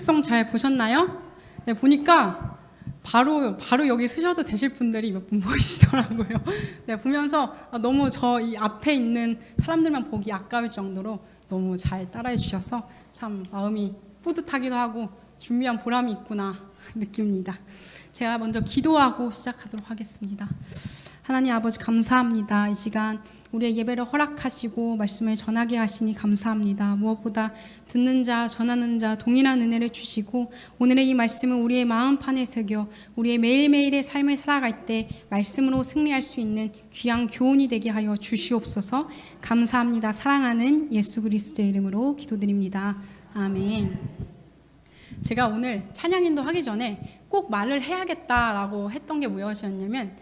특성 잘 보셨나요? 네, 보니까 바로 여기 쓰셔도 되실 분들이 몇 분 보이시더라고요. 네, 보면서 너무 저 이 앞에 있는 사람들만 보기 아까울 정도로 너무 잘 따라해 주셔서 참 마음이 뿌듯하기도 하고 준비한 보람이 있구나 느낍니다. 제가 먼저 기도하고 시작하도록 하겠습니다. 하나님 아버지 감사합니다. 이 시간 우리의 예배를 허락하시고 말씀을 전하게 하시니 감사합니다. 무엇보다 듣는 자, 전하는 자 동일한 은혜를 주시고 오늘의 이 말씀을 우리의 마음판에 새겨 우리의 매일매일의 삶을 살아갈 때 말씀으로 승리할 수 있는 귀한 교훈이 되게 하여 주시옵소서. 감사합니다. 사랑하는 예수 그리스도의 이름으로 기도드립니다. 아멘. 제가 오늘 찬양인도 하기 전에 꼭 말을 해야겠다라고 했던 게 무엇이었냐면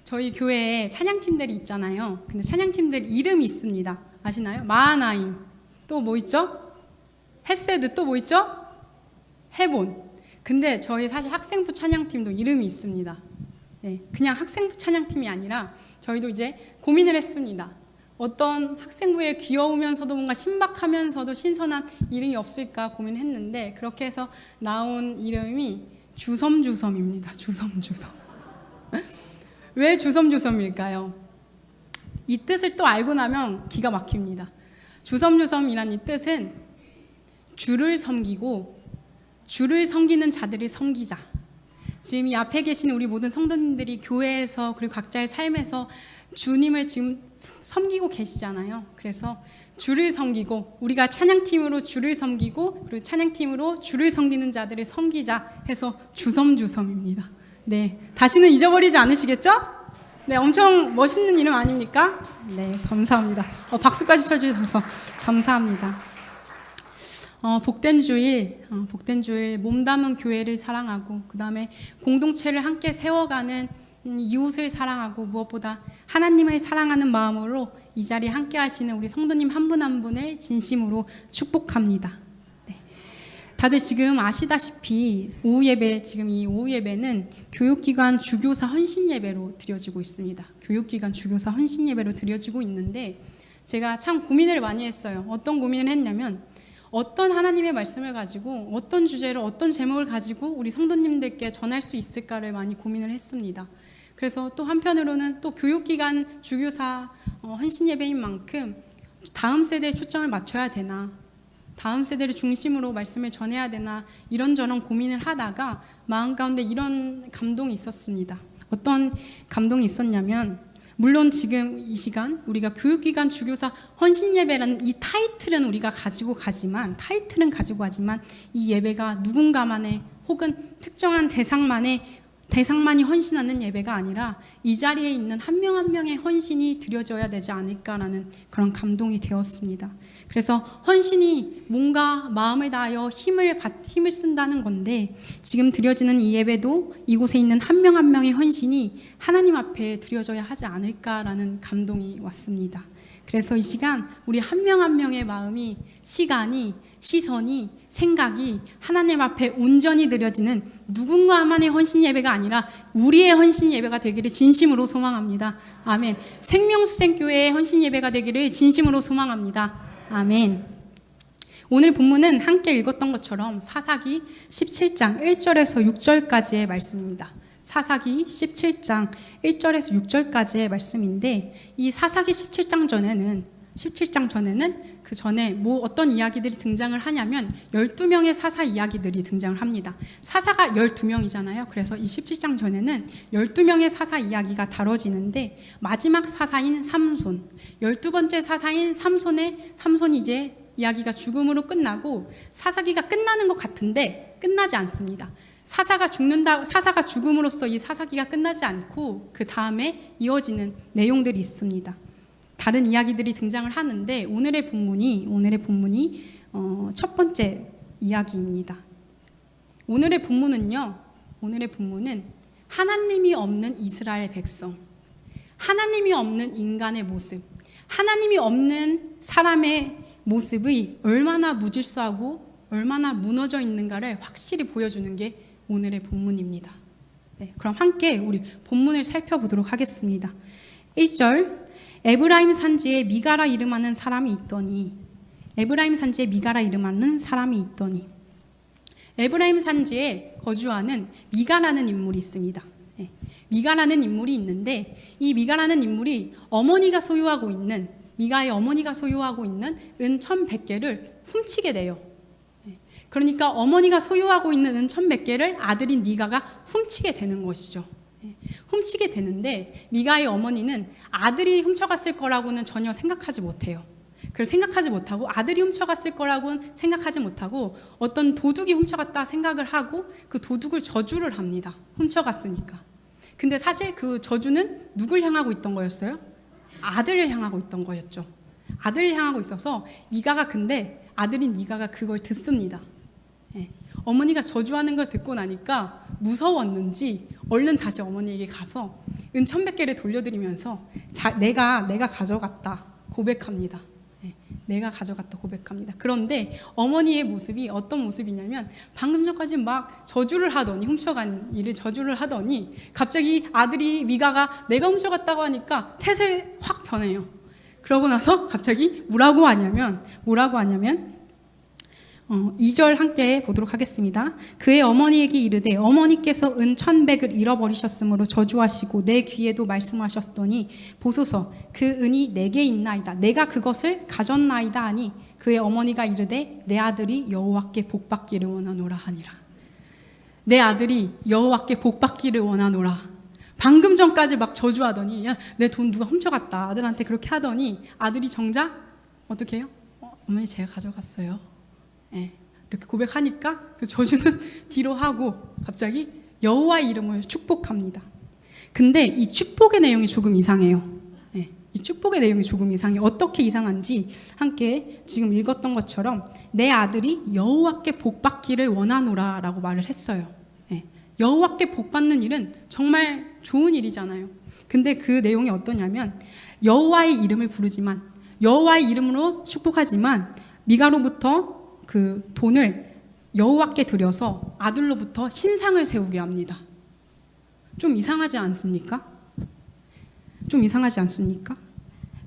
저희 교회에 찬양팀들이 있잖아요. 근데 찬양팀들 이름이 있습니다. 아시나요? 마하나임, 또 뭐 있죠? 헤세드, 또 뭐 있죠? 헤본. 근데 저희 사실 학생부 찬양팀도 이름이 있습니다. 네, 그냥 학생부 찬양팀이 아니라 저희도 이제 고민을 했습니다. 어떤 학생부에 귀여우면서도 뭔가 신박하면서도 신선한 이름이 없을까 고민했는데 그렇게 해서 나온 이름이 주섬주섬입니다. 주섬주섬. 왜 주섬주섬일까요? 이 뜻을 또 알고 나면 기가 막힙니다. 주섬주섬이란 이 뜻은 주를 섬기고 주를 섬기는 자들을 섬기자. 지금 이 앞에 계신 우리 모든 성도님들이 교회에서 그리고 각자의 삶에서 주님을 지금 섬기고 계시잖아요. 그래서 주를 섬기고 우리가 찬양팀으로 주를 섬기고 그리고 찬양팀으로 주를 섬기는 자들을 섬기자 해서 주섬주섬입니다. 네, 다시는 잊어버리지 않으시겠죠? 네, 엄청 멋있는 이름 아닙니까? 네, 감사합니다. 박수까지 쳐주셔서 감사합니다. 복된 주일 몸담은 교회를 사랑하고 그 다음에 공동체를 함께 세워가는 이웃을 사랑하고 무엇보다 하나님을 사랑하는 마음으로 이 자리에 함께 하시는 우리 성도님 한 분 한 분을 진심으로 축복합니다. 다들 지금 아시다시피 지금 이 오후 예배는 교육기관 주교사 헌신 예배로 드려지고 있습니다. 교육기관 주교사 헌신 예배로 드려지고 있는데 제가 참 고민을 많이 했어요. 어떤 고민을 했냐면 어떤 하나님의 말씀을 가지고 어떤 주제로 어떤 제목을 가지고 우리 성도님들께 전할 수 있을까를 많이 고민을 했습니다. 그래서 또 한편으로는 또 교육기관 주교사 헌신 예배인 만큼 다음 세대에 초점을 맞춰야 되나, 다음 세대를 중심으로 말씀을 전해야 되나 이런저런 고민을 하다가 마음 가운데 이런 감동이 있었습니다. 어떤 감동이 있었냐면 물론 지금 이 시간 우리가 교육기관 주교사 헌신예배라는 이 타이틀은 우리가 가지고 가지만 이 예배가 누군가만의 혹은 특정한 대상만이 헌신하는 예배가 아니라 이 자리에 있는 한 명 한 명의 헌신이 드려져야 되지 않을까라는 그런 감동이 되었습니다. 그래서 헌신이 뭔가 마음을 다하여 힘을 쓴다는 건데 지금 드려지는 이 예배도 이곳에 있는 한 명 한 명의 헌신이 하나님 앞에 드려져야 하지 않을까라는 감동이 왔습니다. 그래서 이 시간 우리 한 명 한 명의 마음이, 시간이, 시선이, 생각이 하나님 앞에 온전히 드려지는 누군가만의 헌신 예배가 아니라 우리의 헌신 예배가 되기를 진심으로 소망합니다. 아멘. 생명수생교회의 헌신 예배가 되기를 진심으로 소망합니다. 아멘. 오늘 본문은 함께 읽었던 것처럼 사사기 17장 1절에서 6절까지의 말씀입니다. 사사기 17장 1절에서 6절까지의 말씀인데 이 사사기 17장 전에는 그 전에 어떤 이야기들이 등장을 하냐면 12명의 사사 이야기들이 등장을 합니다. 사사가 12명이잖아요. 그래서 이 17장 전에는 12명의 사사 이야기가 다뤄지는데 마지막 사사인 삼손, 12번째 사사인 삼손이 이제 이야기가 죽음으로 끝나고 사사기가 끝나는 것 같은데 끝나지 않습니다. 사사가 죽음으로써 이 사사기가 끝나지 않고 그 다음에 이어지는 내용들이 있습니다. 다른 이야기들이 등장을 하는데 오늘의 본문이 첫 번째 이야기입니다. 오늘의 본문은 하나님이 없는 이스라엘 백성, 하나님이 없는 인간의 모습, 하나님이 없는 사람의 모습이 얼마나 무질서하고 얼마나 무너져 있는가를 확실히 보여주는 게 오늘의 본문입니다. 네, 그럼 함께 우리 본문을 살펴보도록 하겠습니다. 1절 에브라임 산지에 미가라 이름하는 사람이 있더니 에브라임 산지에 거주하는 미가라는 인물이 있습니다. 미가라는 인물이 있는데 이 미가라는 인물이 미가의 어머니가 소유하고 있는 은 1100개를 훔치게 돼요. 그러니까 어머니가 소유하고 있는 은 1100개를 아들인 미가가 훔치게 되는 것이죠. 훔치게 되는데 미가의 어머니는 아들이 훔쳐갔을 거라고는 전혀 생각하지 못해요. 그걸 생각하지 못하고 아들이 훔쳐갔을 거라고는 생각하지 못하고 어떤 도둑이 훔쳐갔다 생각을 하고 그 도둑을 저주를 합니다. 훔쳐갔으니까. 근데 사실 그 저주는 누굴 향하고 있던 거였어요? 아들을 향하고 있던 거였죠. 아들을 향하고 있어서 근데 아들인 미가가 그걸 듣습니다. 어머니가 저주하는 걸 듣고 나니까 무서웠는지 얼른 다시 어머니에게 가서 은 1100개를 돌려드리면서 내가 가져갔다 고백합니다. 내가 가져갔다 고백합니다. 그런데 어머니의 모습이 어떤 모습이냐면 방금 전까지 막 훔쳐간 일을 저주를 하더니 갑자기 아들이 미가가 내가 훔쳐갔다고 하니까 태세 확 변해요. 그러고 나서 갑자기 뭐라고 하냐면 2절 함께 보도록 하겠습니다. 그의 어머니에게 이르되 어머니께서 은 1100을 잃어버리셨으므로 저주하시고 내 귀에도 말씀하셨더니 보소서 그 은이 내게 있나이다. 내가 그것을 가졌나이다 하니 그의 어머니가 이르되 내 아들이 여호와께 복받기를 원하노라 하니라. 내 아들이 여호와께 복받기를 원하노라. 방금 전까지 막 저주하더니 야, 내 돈 누가 훔쳐갔다 아들한테 그렇게 하더니 아들이 정작 어떻게 해요? 어머니 제가 가져갔어요. 이렇게 고백하니까 그 저주는 뒤로 하고 갑자기 여호와의 이름을 축복합니다. 근데 이 축복의 내용이 조금 이상해요. 이 축복의 내용이 조금 이상해요. 어떻게 이상한지 함께 지금 읽었던 것처럼 내 아들이 여호와께 복받기를 원하노라 라고 말을 했어요. 여호와께 복받는 일은 정말 좋은 일이잖아요. 근데 그 내용이 어떠냐면 여호와의 이름을 부르지만 여호와의 이름으로 축복하지만 미가로부터 그 돈을 여호와께 드려서 아들로부터 신상을 세우게 합니다. 좀 이상하지 않습니까?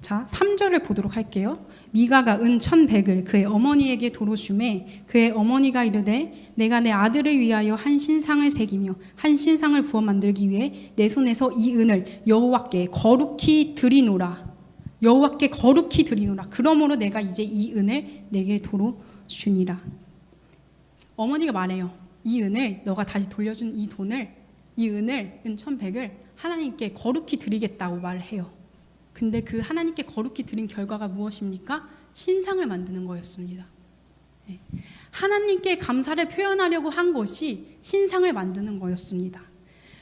자, 3절을 보도록 할게요. 미가가 은 1100을 그의 어머니에게 도로 주매 그의 어머니가 이르되 내가 내 아들을 위하여 한 신상을 새기며 한 신상을 부어 만들기 위해 내 손에서 이 은을 여호와께 거룩히 드리노라. 그러므로 내가 이제 이 은을 내게 도로 주니라. 어머니가 말해요. 이 은을 너가 다시 돌려준 이 은을 은 1100을 하나님께 거룩히 드리겠다고 말을 해요. 근데 그 하나님께 거룩히 드린 결과가 무엇입니까? 신상을 만드는 거였습니다. 하나님께 감사를 표현하려고 한 것이 신상을 만드는 거였습니다.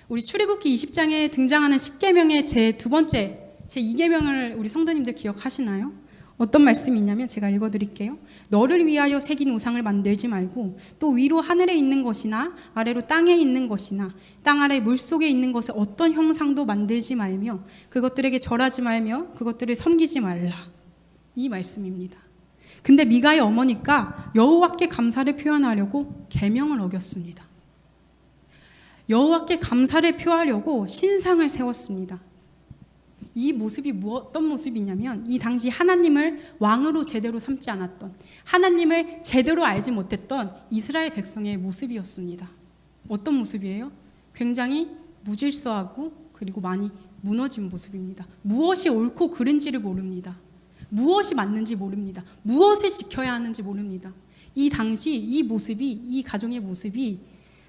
우리 출애굽기 20장에 등장하는 10계명의 제 2계명을 우리 성도님들 기억하시나요? 어떤 말씀이 있냐면 제가 읽어드릴게요. 너를 위하여 새긴 우상을 만들지 말고 또 위로 하늘에 있는 것이나 아래로 땅에 있는 것이나 땅 아래 물속에 있는 것에 어떤 형상도 만들지 말며 그것들에게 절하지 말며 그것들을 섬기지 말라. 이 말씀입니다. 근데 미가의 어머니가 여호와께 감사를 표현하려고 계명을 어겼습니다. 여호와께 감사를 표하려고 신상을 세웠습니다. 이 모습이 어떤 모습이냐면 이 당시 하나님을 왕으로 제대로 삼지 않았던 하나님을 제대로 알지 못했던 이스라엘 백성의 모습이었습니다. 어떤 모습이에요? 굉장히 무질서하고 그리고 많이 무너진 모습입니다. 무엇이 옳고 그른지를 모릅니다. 무엇이 맞는지 모릅니다. 무엇을 지켜야 하는지 모릅니다. 이 당시 이 가정의 모습이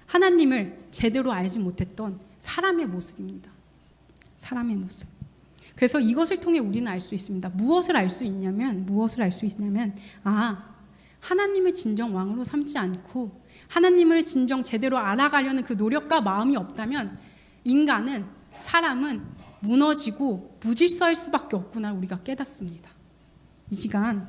하나님을 제대로 알지 못했던 사람의 모습입니다. 사람의 모습. 그래서 이것을 통해 우리는 알 수 있습니다. 무엇을 알 수 있냐면 하나님을 진정 왕으로 삼지 않고 하나님을 진정 제대로 알아가려는 그 노력과 마음이 없다면 사람은 무너지고 무질서할 수밖에 없구나 우리가 깨닫습니다. 이 시간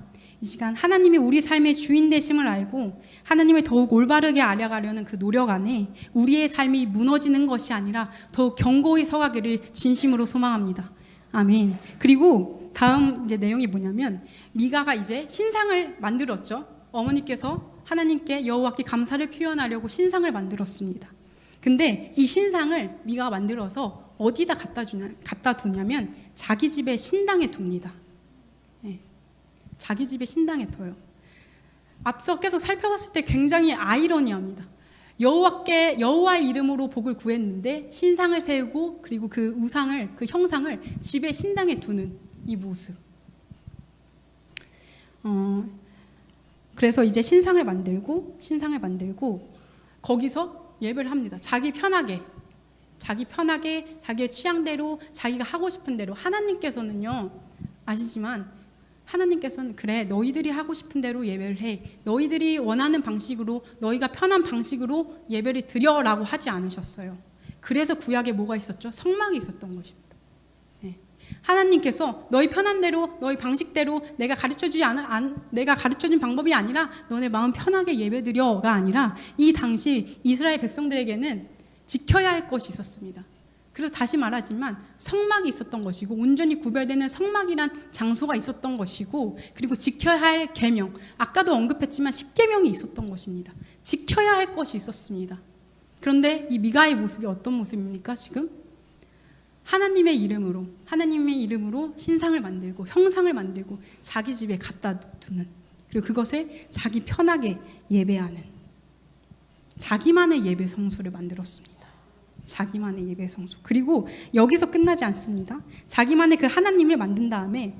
하나님이 우리 삶의 주인 되심을 알고 하나님을 더욱 올바르게 알아가려는 그 노력 안에 우리의 삶이 무너지는 것이 아니라 더욱 견고히 서가기를 진심으로 소망합니다. 아멘. 그리고 다음 이제 내용이 뭐냐면 미가가 이제 신상을 만들었죠. 어머니께서 하나님께 여호와께 감사를 표현하려고 신상을 만들었습니다. 근데 이 신상을 미가가 만들어서 어디다 갖다 두냐면 자기 집의 신당에 둡니다. 자기 집의 신당에 둬요. 앞서 계속 살펴봤을 때 굉장히 아이러니합니다. 여호와의 이름으로 복을 구했는데 신상을 세우고 그리고 그 우상을, 그 형상을 집에 신당에 두는 이 모습. 그래서 이제 신상을 만들고 거기서 예배를 합니다. 자기 편하게 자기의 취향대로 자기가 하고 싶은 대로. 하나님께서는요, 아시지만 하나님께서는 그래, 너희들이 하고 싶은 대로 예배를 해, 너희들이 원하는 방식으로, 너희가 편한 방식으로 예배를 드려라고 하지 않으셨어요. 그래서 구약에 뭐가 있었죠? 성막이 있었던 것입니다. 하나님께서 너희 편한 대로, 너희 방식대로 내가 가르쳐준 방법이 아니라 너네 마음 편하게 예배드려가 아니라, 이 당시 이스라엘 백성들에게는 지켜야 할 것이 있었습니다. 그래서 다시 말하지만 성막이 있었던 것이고, 온전히 구별되는 성막이란 장소가 있었던 것이고, 그리고 지켜야 할 계명, 아까도 언급했지만 10계명이 있었던 것입니다. 지켜야 할 것이 있었습니다. 그런데 이 미가의 모습이 어떤 모습입니까? 지금 하나님의 이름으로 신상을 만들고 형상을 만들고 자기 집에 갖다 두는, 그리고 그것을 자기 편하게 예배하는 자기만의 예배 성소를 만들었습니다. 자기만의 예배 성소. 그리고 여기서 끝나지 않습니다. 자기만의 그 하나님을 만든 다음에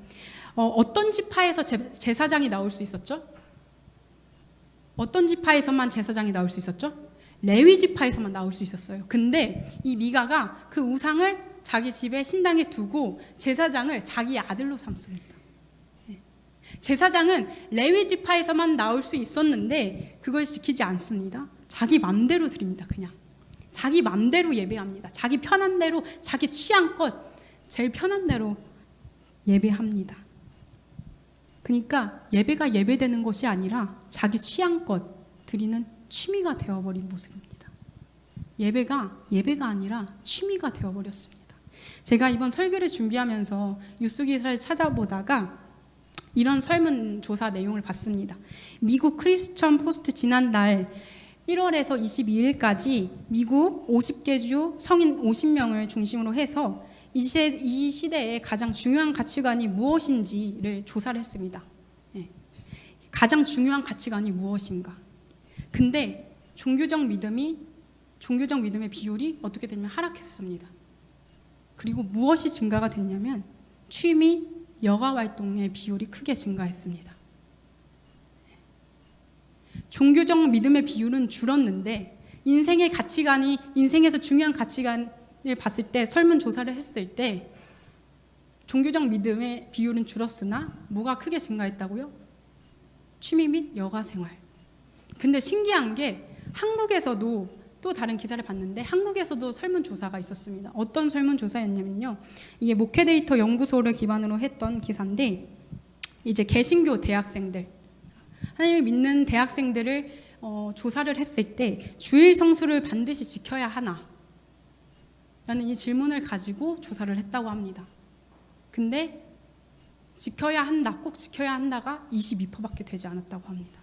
어떤 지파에서 제사장이 나올 수 있었죠? 어떤 지파에서만 제사장이 나올 수 있었죠? 레위 지파에서만 나올 수 있었어요. 근데 이 미가가 그 우상을 자기 집에 신당에 두고 제사장을 자기 아들로 삼습니다. 제사장은 레위 지파에서만 나올 수 있었는데 그걸 지키지 않습니다. 자기 맘대로 드립니다. 그냥 자기 맘대로 예배합니다. 자기 편한 대로, 자기 취향껏 제일 편한 대로 예배합니다. 그러니까 예배가 예배되는 것이 아니라 자기 취향껏 드리는 취미가 되어버린 모습입니다. 예배가 아니라 취미가 되어버렸습니다. 제가 이번 설교를 준비하면서 뉴스 기사를 찾아보다가 이런 설문조사 내용을 봤습니다. 미국 크리스천 포스트 지난달 1월에서 22일까지 미국 50개 주 성인 50명을 중심으로 해서 이 시대에 가장 중요한 가치관이 무엇인지를 조사를 했습니다. 가장 중요한 가치관이 무엇인가? 근데 종교적 믿음의 비율이 어떻게 되냐면 하락했습니다. 그리고 무엇이 증가가 됐냐면 취미, 여가 활동의 비율이 크게 증가했습니다. 종교적 믿음의 비율은 줄었는데 인생에서 중요한 가치관을 봤을 때, 설문조사를 했을 때 종교적 믿음의 비율은 줄었으나 뭐가 크게 증가했다고요? 취미 및 여가 생활. 근데 신기한 게 한국에서도 또 다른 기사를 봤는데 한국에서도 설문조사가 있었습니다. 어떤 설문조사였냐면요, 이게 목회데이터 연구소를 기반으로 했던 기사인데, 이제 개신교 대학생들, 하나님을 믿는 대학생들을 조사를 했을 때 주일 성수를 반드시 지켜야 하나? 라는 이 질문을 가지고 조사를 했다고 합니다. 근데 꼭 지켜야 한다가 22%밖에 되지 않았다고 합니다.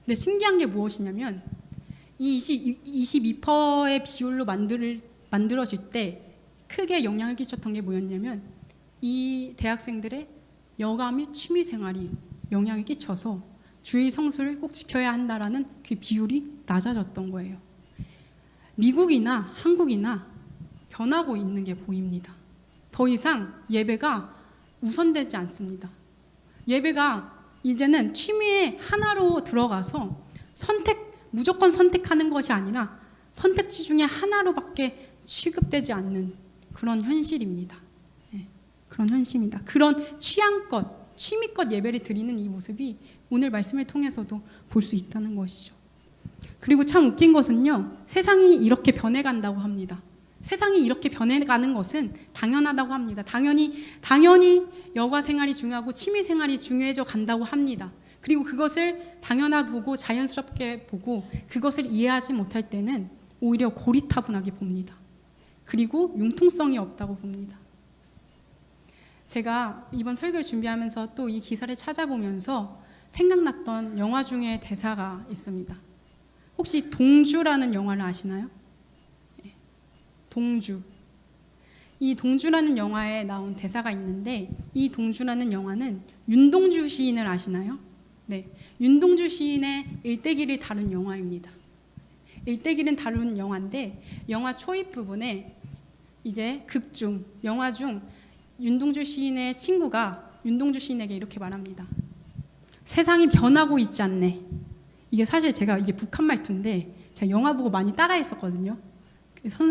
근데 신기한 게 무엇이냐면 이 22%의 비율로 만들어질 때 크게 영향을 끼쳤던 게 뭐였냐면, 이 대학생들의 여가 및 취미 생활이 영향을 끼쳐서 주일 성수를 꼭 지켜야 한다라는 그 비율이 낮아졌던 거예요. 미국이나 한국이나 변하고 있는 게 보입니다. 더 이상 예배가 우선되지 않습니다. 예배가 이제는 취미의 하나로 들어가서 무조건 선택하는 것이 아니라 선택지 중에 하나로밖에 취급되지 않는 그런 현실입니다. 그런 현실입니다. 그런 취미껏 예배를 드리는 이 모습이 오늘 말씀을 통해서도 볼 수 있다는 것이죠. 그리고 참 웃긴 것은요, 세상이 이렇게 변해간다고 합니다. 세상이 이렇게 변해가는 것은 당연하다고 합니다. 당연히 여가 생활이 중요하고 취미 생활이 중요해져 간다고 합니다. 그리고 그것을 당연하게 보고 자연스럽게 보고 그것을 이해하지 못할 때는 오히려 고리타분하게 봅니다. 그리고 융통성이 없다고 봅니다. 제가 이번 설교를 준비하면서 또 이 기사를 찾아보면서 생각났던 영화 중에 대사가 있습니다. 혹시 동주라는 영화를 아시나요? 동주. 이 동주라는 영화에 나온 대사가 있는데, 이 동주라는 영화는 윤동주 시인을 아시나요? 네, 윤동주 시인의 일대기를 다룬 영화입니다. 일대기는 다룬 영화인데 영화 초입 부분에 이제 극중 영화 중 윤동주 시인의 친구가 윤동주 시인에게 이렇게 말합니다. 세상이 변하고 있지 않네. 이게 사실 제가 이게 북한 말투인데 제가 영화 보고 많이 따라했었거든요.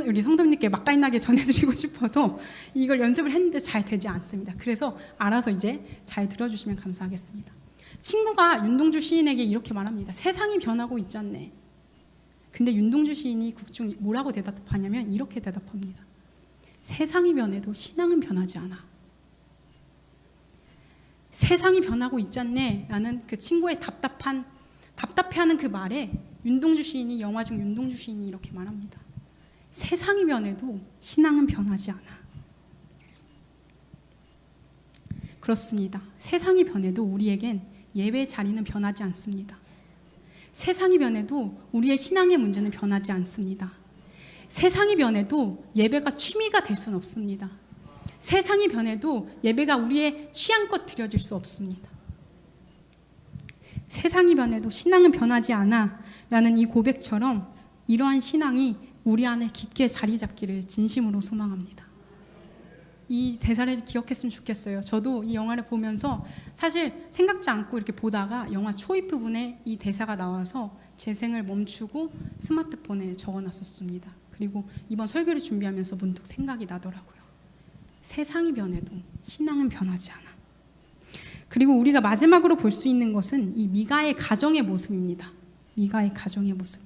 우리 성도님께 맛깔나게 전해드리고 싶어서 이걸 연습을 했는데 잘 되지 않습니다. 그래서 알아서 이제 잘 들어주시면 감사하겠습니다. 친구가 윤동주 시인에게 이렇게 말합니다. 세상이 변하고 있지 않네. 근데 윤동주 시인이 국중 뭐라고 대답하냐면 이렇게 대답합니다. 세상이 변해도 신앙은 변하지 않아. 세상이 변하고 있지 않네 라는 그 친구의 답답해하는 그 말에 윤동주 시인이 영화 중 윤동주 시인이 이렇게 말합니다. 세상이 변해도 신앙은 변하지 않아. 그렇습니다. 세상이 변해도 우리에겐 예배의 자리는 변하지 않습니다. 세상이 변해도 우리의 신앙의 문제는 변하지 않습니다. 세상이 변해도 예배가 취미가 될 수는 없습니다. 세상이 변해도 예배가 우리의 취향껏 드려질 수 없습니다. 세상이 변해도 신앙은 변하지 않아 라는 이 고백처럼 이러한 신앙이 우리 안에 깊게 자리 잡기를 진심으로 소망합니다. 이 대사를 기억했으면 좋겠어요. 저도 이 영화를 보면서 사실 생각지 않고 이렇게 보다가 영화 초입 부분에 이 대사가 나와서 재생을 멈추고 스마트폰에 적어놨었습니다. 그리고 이번 설교를 준비하면서 문득 생각이 나더라고요. 세상이 변해도 신앙은 변하지 않아. 그리고 우리가 마지막으로 볼 수 있는 것은 이 미가의 가정의 모습입니다. 미가의 가정의 모습.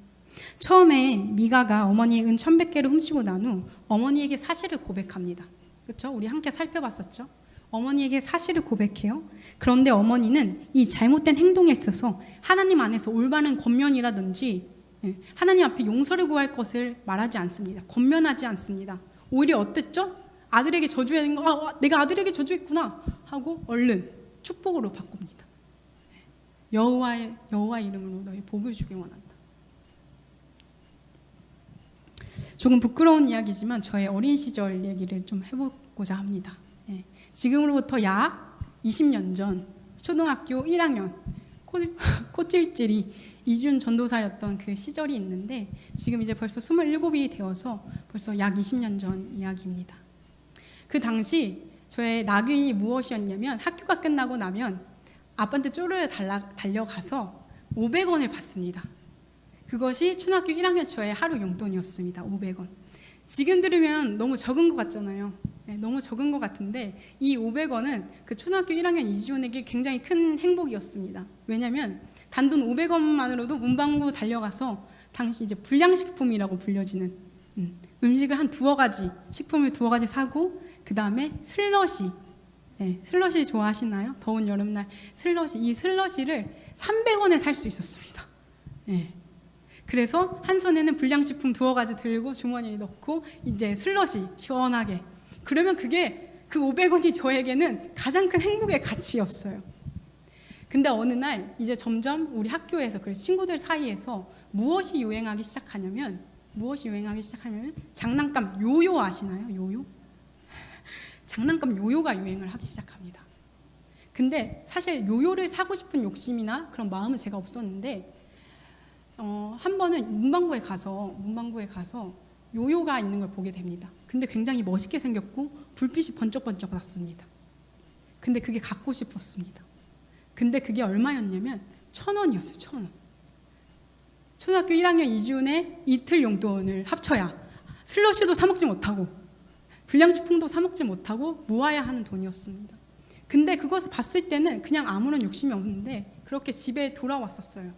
처음에 미가가 어머니의 은 1100개를 훔치고 난 후 어머니에게 사실을 고백합니다. 그렇죠? 우리 함께 살펴봤었죠? 어머니에게 사실을 고백해요. 그런데 어머니는 이 잘못된 행동에 있어서 하나님 안에서 올바른 권면이라든지 하나님 앞에 용서를 구할 것을 말하지 않습니다. 권면하지 않습니다. 오히려 어땠죠? 아들에게 저주하는 거, 내가 아들에게 저주했구나 하고 얼른 축복으로 바꿉니다. 여호와 이름으로 너희 복을 주기 원한다. 조금 부끄러운 이야기지만 저의 어린 시절 얘기를 좀 해보고자 합니다. 지금으로부터 약 20년 전 초등학교 1학년 코찔찔이 이준 전도사였던 그 시절이 있는데 지금 이제 벌써 27이 되어서 벌써 약 20년 전 이야기입니다. 그 당시 저의 낙이 무엇이었냐면 학교가 끝나고 나면 아빠한테 쪼르르 달려가서 500원을 받습니다. 그것이 초등학교 1학년 저의 하루 용돈이었습니다. 500원. 지금 들으면 너무 적은 것 같잖아요. 너무 적은 것 같은데 이 500원은 그 초등학교 1학년 이지훈에게 굉장히 큰 행복이었습니다. 왜냐하면 단돈 500원만으로도 문방구 달려가서 당시 이제 불량식품이라고 불려지는 음식을 한 두어 가지, 식품을 두어 가지 사고 그 다음에 슬러시, 슬러시 좋아하시나요? 더운 여름날 슬러시, 이 슬러시를 300원에 살 수 있었습니다. 그래서 한 손에는 불량식품 두어 가지 들고 주머니에 넣고 이제 슬러시 시원하게. 그러면 그게 그 500원이 저에게는 가장 큰 행복의 가치였어요. 근데 어느 날 이제 점점 우리 학교에서 그래서 친구들 사이에서 무엇이 유행하기 시작하냐면 장난감 요요 아시나요? 요요? 장난감 요요가 유행을 하기 시작합니다. 근데 사실 요요를 사고 싶은 욕심이나 그런 마음은 제가 없었는데 한 번은 문방구에 가서 요요가 있는 걸 보게 됩니다. 근데 굉장히 멋있게 생겼고 불빛이 번쩍번쩍 났습니다. 근데 그게 갖고 싶었습니다. 근데 그게 얼마였냐면 1,000원이었어요. 1,000원. 초등학교 1학년 이준의 이틀 용돈을 합쳐야 슬러시도 사 먹지 못하고 불량식품도 사 먹지 못하고 모아야 하는 돈이었습니다. 근데 그것을 봤을 때는 그냥 아무런 욕심이 없는데 그렇게 집에 돌아왔었어요.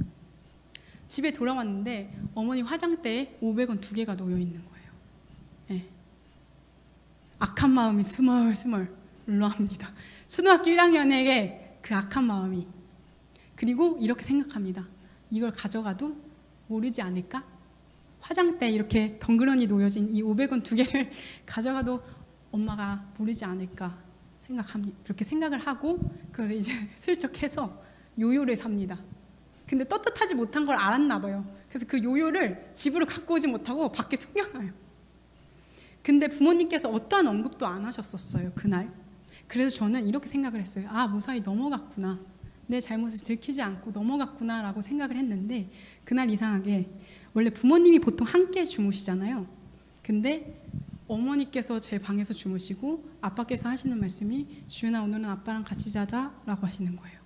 집에 돌아왔는데 어머니 화장대에 500원 2개가 놓여 있는 거예요. 악한 마음이 스멀스멀 올라옵니다. 초등학교 1학년에게 그 악한 마음이. 그리고 이렇게 생각합니다. 이걸 가져가도 모르지 않을까? 화장대에 이렇게 덩그러니 놓여진 이 500원 2개를 가져가도 엄마가 모르지 않을까 생각합니다. 그렇게 생각을 하고 그래서 이제 슬쩍 해서 요요를 삽니다. 근데 떳떳하지 못한 걸 알았나 봐요. 그래서 그 요요를 집으로 갖고 오지 못하고 밖에 숨겨놔요. 근데 부모님께서 어떠한 언급도 안 하셨었어요, 그날. 그래서 저는 이렇게 생각을 했어요. 아, 무사히 넘어갔구나. 내 잘못을 들키지 않고 넘어갔구나라고 생각을 했는데, 그날 이상하게 원래 부모님이 보통 함께 주무시잖아요. 근데 어머니께서 제 방에서 주무시고 아빠께서 하시는 말씀이 주윤아 오늘은 아빠랑 같이 자자라고 하시는 거예요.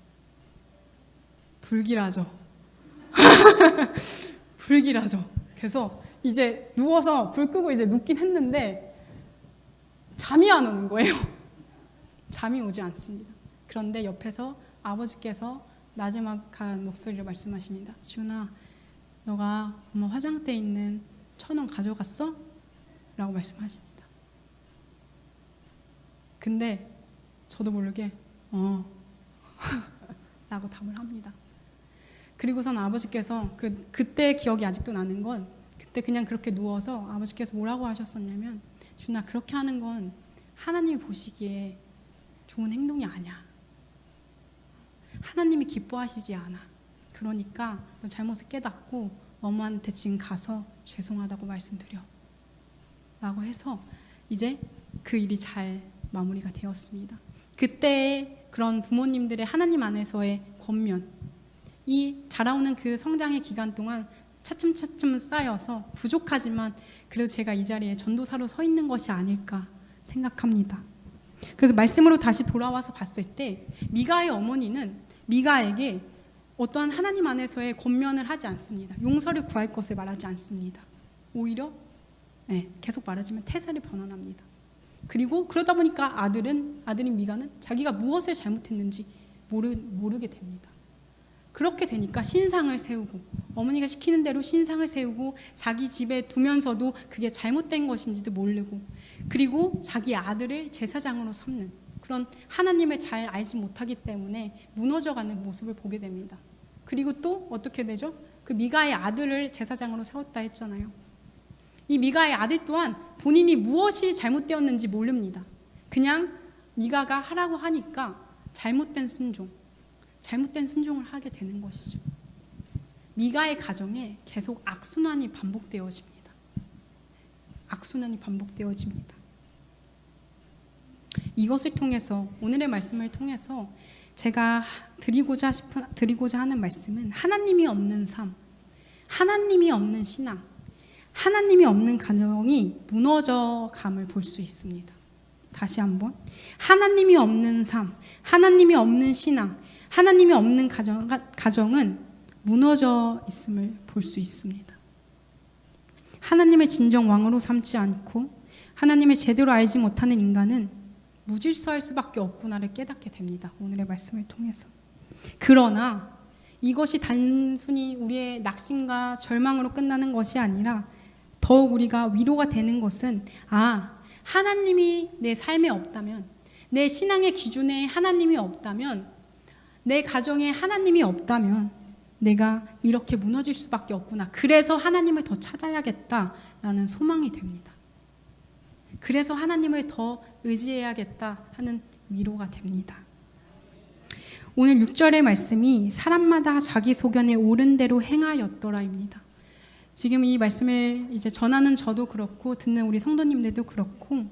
불길하죠. 불길하죠. 그래서 이제 누워서 불 끄고 이제 눕긴 했는데 잠이 안 오는 거예요. 잠이 오지 않습니다. 그런데 옆에서 아버지께서 나지막한 목소리로 말씀하십니다. 지훈아, 너가 엄마 화장대에 있는 1,000원 가져갔어? 라고 말씀하십니다. 근데 저도 모르게 라고 답을 합니다. 그리고선 아버지께서 그때 기억이 아직도 나는 건, 그때 그냥 그렇게 누워서 아버지께서 뭐라고 하셨었냐면, 준아, 그렇게 하는 건 하나님이 보시기에 좋은 행동이 아니야. 하나님이 기뻐하시지 않아. 그러니까 너 잘못을 깨닫고 엄마한테 지금 가서 죄송하다고 말씀드려 라고 해서 이제 그 일이 잘 마무리가 되었습니다. 그때의 그런 부모님들의 하나님 안에서의 권면, 이 자라오는 그 성장의 기간 동안 차츰차츰 쌓여서 부족하지만 그래도 제가 이 자리에 전도사로 서 있는 것이 아닐까 생각합니다. 그래서 말씀으로 다시 돌아와서 봤을 때 미가의 어머니는 미가에게 어떠한 하나님 안에서의 권면을 하지 않습니다. 용서를 구할 것을 말하지 않습니다. 오히려 계속 말하지만 태세를 변환합니다. 그리고 그러다 보니까 아들인 미가는 자기가 무엇을 잘못했는지 모르게 됩니다. 그렇게 되니까 신상을 세우고, 어머니가 시키는 대로 신상을 세우고 자기 집에 두면서도 그게 잘못된 것인지도 모르고, 그리고 자기 아들을 제사장으로 삼는 그런 하나님을 잘 알지 못하기 때문에 무너져가는 모습을 보게 됩니다. 그리고 또 어떻게 되죠? 그 미가의 아들을 제사장으로 세웠다 했잖아요. 이 미가의 아들 또한 본인이 무엇이 잘못되었는지 모릅니다. 그냥 미가가 하라고 하니까 잘못된 순종을 하게 되는 것이죠. 미가의 가정에 계속 악순환이 반복되어집니다. 악순환이 반복되어집니다. 이것을 통해서, 오늘의 말씀을 통해서 제가 드리고자 하는 말씀은 하나님이 없는 삶, 하나님이 없는 신앙, 하나님이 없는 가정이 무너져감을 볼 수 있습니다. 다시 한번, 하나님이 없는 삶, 하나님이 없는 신앙, 하나님이 없는 가정은 무너져 있음을 볼 수 있습니다. 하나님을 진정 왕으로 삼지 않고 하나님을 제대로 알지 못하는 인간은 무질서할 수밖에 없구나를 깨닫게 됩니다. 오늘의 말씀을 통해서. 그러나 이것이 단순히 우리의 낙심과 절망으로 끝나는 것이 아니라 더욱 우리가 위로가 되는 것은, 하나님이 내 삶에 없다면, 내 신앙의 기준에 하나님이 없다면, 내 가정에 하나님이 없다면 내가 이렇게 무너질 수밖에 없구나. 그래서 하나님을 더 찾아야겠다라는 소망이 됩니다. 그래서 하나님을 더 의지해야겠다 하는 위로가 됩니다. 오늘 6절의 말씀이 사람마다 자기 소견에 옳은 대로 행하였더라입니다. 지금 이 말씀을 이제 전하는 저도 그렇고 듣는 우리 성도님들도 그렇고,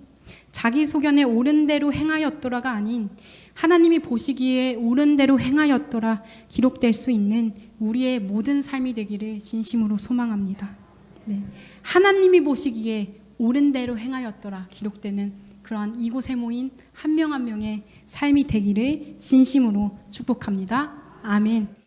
자기 소견에 옳은 대로 행하였더라가 아닌 하나님이 보시기에 옳은 대로 행하였더라 기록될 수 있는 우리의 모든 삶이 되기를 진심으로 소망합니다. 하나님이 보시기에 옳은 대로 행하였더라 기록되는 그러한 이곳에 모인 한 명 한 명의 삶이 되기를 진심으로 축복합니다. 아멘.